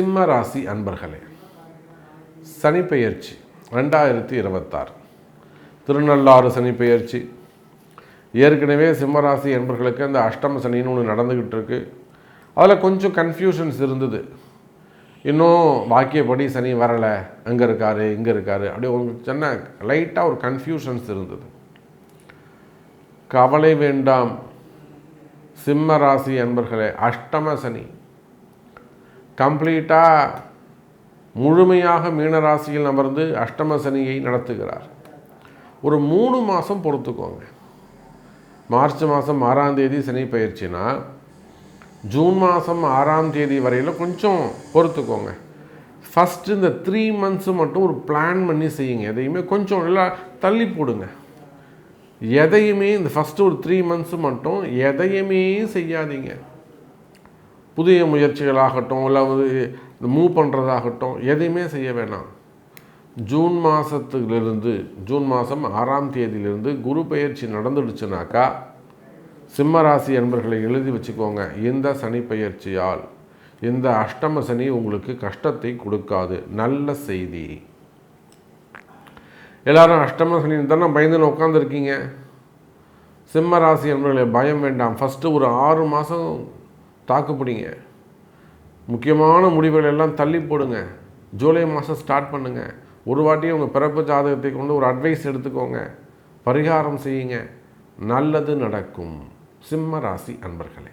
சிம்ம ராசி அன்பர்களே, சனிப்பெயர்ச்சி 2026 திருநள்ளாறு சனிப்பெயர்ச்சி. ஏற்கனவே சிம்மராசி அன்பர்களுக்கு அந்த அஷ்டம சனின்னு ஒன்று நடந்துக்கிட்டு இருக்கு. அதில் கொஞ்சம் கன்ஃபியூஷன்ஸ் இருந்தது. இன்னும் வாக்கியப்படி சனி வரலை, அங்கே இருக்கார் இங்கே இருக்கார், அப்படியே ஒரு சின்ன லைட்டாக ஒரு கன்ஃபியூஷன்ஸ் இருந்தது. கவலை வேண்டாம் சிம்ம ராசி அன்பர்களே, அஷ்டம சனி கம்ப்ளீட்டாக முழுமையாக மீனராசியில் அமர்ந்து அஷ்டம சனியை நடத்துகிறார். ஒரு 3 மாதம் பொறுத்துக்கோங்க. மார்ச் மாதம் 6ஆம் தேதி சனி பயிற்சினா ஜூன் மாதம் 6ஆம் தேதி வரையில் கொஞ்சம் பொறுத்துக்கோங்க. ஃபஸ்ட்டு இந்த 3 months மட்டும் ஒரு பிளான் பண்ணி செய்யுங்க. எதையுமே கொஞ்சம் எல்லாம் தள்ளி போடுங்க. எதையுமே இந்த ஃபஸ்ட்டு ஒரு 3 months மட்டும் எதையுமே செய்யாதீங்க. புதிய முயற்சிகளாகட்டும், இல்லை மூவ் பண்ணுறதாகட்டும், எதையுமே செய்ய வேணாம். ஜூன் மாதம் 6ஆம் தேதியிலிருந்து குரு பெயர்ச்சி நடந்துடுச்சுனாக்கா சிம்மராசி என்பர்களை எழுதி வச்சுக்கோங்க. இந்த சனி பெயர்ச்சியால் இந்த அஷ்டம சனி உங்களுக்கு கஷ்டத்தை கொடுக்காது. நல்ல செய்தி. எல்லாரும் அஷ்டம சனி தானே பயந்துன்னு உட்காந்துருக்கீங்க. சிம்மராசி என்பர்களை பயம் வேண்டாம். ஃபஸ்ட்டு ஒரு 6 மாதம் தாக்குப்பிடிங்க. முக்கியமான முடிவுகள் எல்லாம் தள்ளி போடுங்க. ஜூலை மாதம் ஸ்டார்ட் பண்ணுங்கள். ஒரு வாட்டி உங்கள் பிறப்பு ஜாதகத்தை கொண்டு ஒரு அட்வைஸ் எடுத்துக்கோங்க. பரிகாரம் செய்யுங்க. நல்லது நடக்கும் சிம்ம ராசி அன்பர்களே.